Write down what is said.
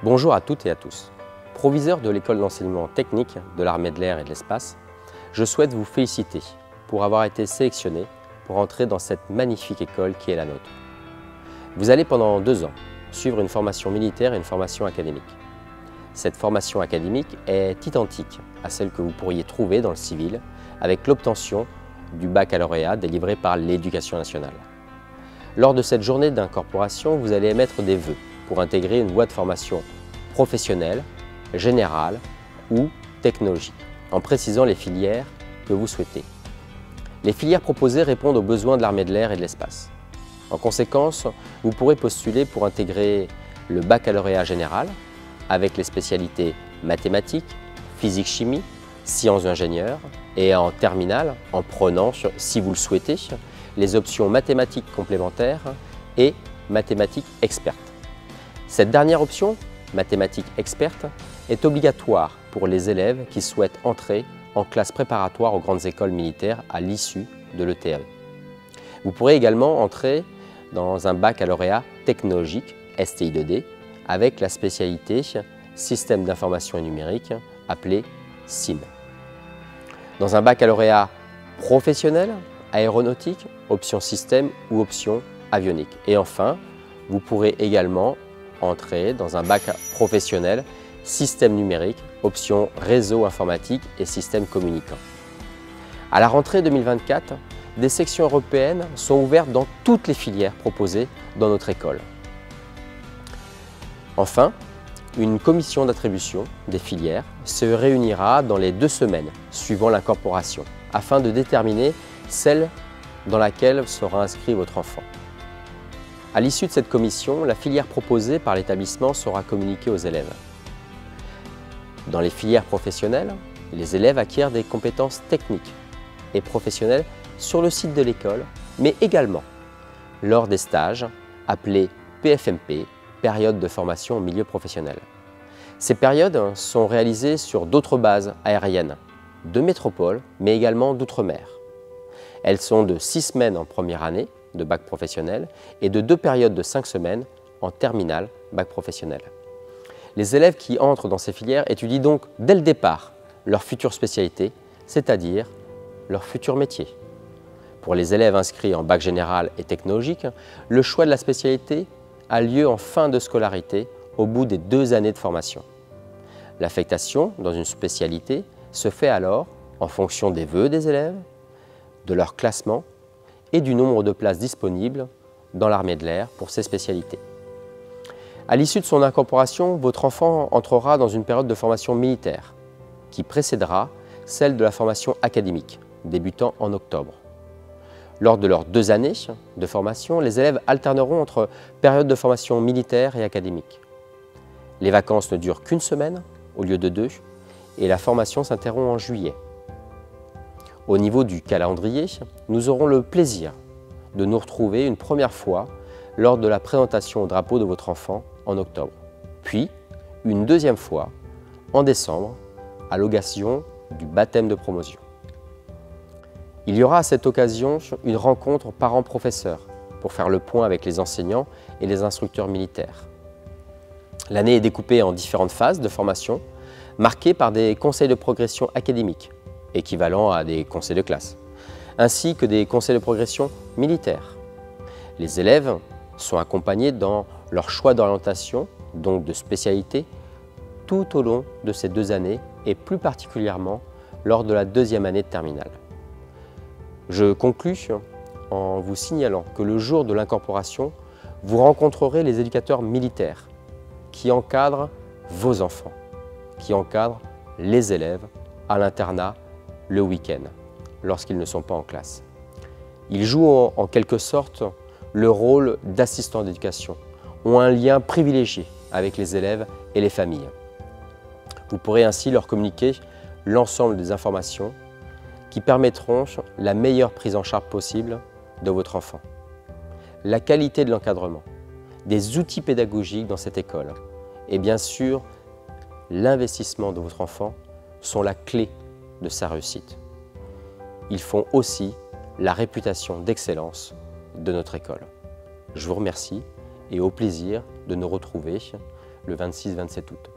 Bonjour à toutes et à tous. Proviseur de l'école d'enseignement technique de l'armée de l'air et de l'espace, je souhaite vous féliciter pour avoir été sélectionné pour entrer dans cette magnifique école qui est la nôtre. Vous allez pendant 2 ans suivre une formation militaire et une formation académique. Cette formation académique est identique à celle que vous pourriez trouver dans le civil avec l'obtention du baccalauréat délivré par l'Éducation nationale. Lors de cette journée d'incorporation, vous allez émettre des vœux pour intégrer une voie de formation professionnelle, générale ou technologique, en précisant les filières que vous souhaitez. Les filières proposées répondent aux besoins de l'armée de l'air et de l'espace. En conséquence, vous pourrez postuler pour intégrer le baccalauréat général avec les spécialités mathématiques, physique-chimie, sciences d'ingénieur et en terminale en prenant, si vous le souhaitez, les options mathématiques complémentaires et mathématiques expertes. Cette dernière option, mathématiques expertes, est obligatoire pour les élèves qui souhaitent entrer en classe préparatoire aux grandes écoles militaires à l'issue de l'ETAE. Vous pourrez également entrer dans un baccalauréat technologique STI2D avec la spécialité Système d'information et numérique appelée SIM. Dans un baccalauréat professionnel, aéronautique, option système ou option avionique. Et enfin, vous pourrez également entrer dans un bac professionnel système numérique, option réseau informatique et système communicant. À la rentrée 2024, des sections européennes sont ouvertes dans toutes les filières proposées dans notre école. Enfin, une commission d'attribution des filières se réunira dans les 2 semaines suivant l'incorporation afin de déterminer celle dans laquelle sera inscrit votre enfant. À l'issue de cette commission, la filière proposée par l'établissement sera communiquée aux élèves. Dans les filières professionnelles, les élèves acquièrent des compétences techniques et professionnelles sur le site de l'école, mais également lors des stages appelés PFMP, période de formation au milieu professionnel. Ces périodes sont réalisées sur d'autres bases aériennes, de métropole, mais également d'outre-mer. Elles sont de 6 semaines en première année de bac professionnel et de 2 périodes de 5 semaines en terminale bac professionnel. Les élèves qui entrent dans ces filières étudient donc dès le départ leur future spécialité, c'est-à-dire leur futur métier. Pour les élèves inscrits en bac général et technologique, le choix de la spécialité a lieu en fin de scolarité au bout des 2 années de formation. L'affectation dans une spécialité se fait alors en fonction des vœux des élèves, de leur classement et du nombre de places disponibles dans l'armée de l'air pour ces spécialités. À l'issue de son incorporation, votre enfant entrera dans une période de formation militaire qui précédera celle de la formation académique, débutant en octobre. Lors de leurs 2 années de formation, les élèves alterneront entre période de formation militaire et académique. Les vacances ne durent qu'1 semaine au lieu de 2 et la formation s'interrompt en juillet. Au niveau du calendrier, nous aurons le plaisir de nous retrouver une première fois lors de la présentation au drapeau de votre enfant en octobre, puis une 2e fois en décembre à l'occasion du baptême de promotion. Il y aura à cette occasion une rencontre parents-professeurs pour faire le point avec les enseignants et les instructeurs militaires. L'année est découpée en différentes phases de formation, marquées par des conseils de progression académiques, équivalents à des conseils de classe, ainsi que des conseils de progression militaires. Les élèves sont accompagnés dans leur choix d'orientation, donc de spécialité, tout au long de ces 2 années et plus particulièrement lors de la 2e année de terminale. Je conclus en vous signalant que le jour de l'incorporation, vous rencontrerez les éducateurs militaires qui encadrent vos enfants, qui encadrent les élèves à l'internat le week-end, lorsqu'ils ne sont pas en classe. Ils jouent en quelque sorte le rôle d'assistants d'éducation, ont un lien privilégié avec les élèves et les familles. Vous pourrez ainsi leur communiquer l'ensemble des informations qui permettront la meilleure prise en charge possible de votre enfant. La qualité de l'encadrement, des outils pédagogiques dans cette école et bien sûr l'investissement de votre enfant sont la clé de sa réussite. Ils font aussi la réputation d'excellence de notre école. Je vous remercie et au plaisir de nous retrouver le 26-27 août.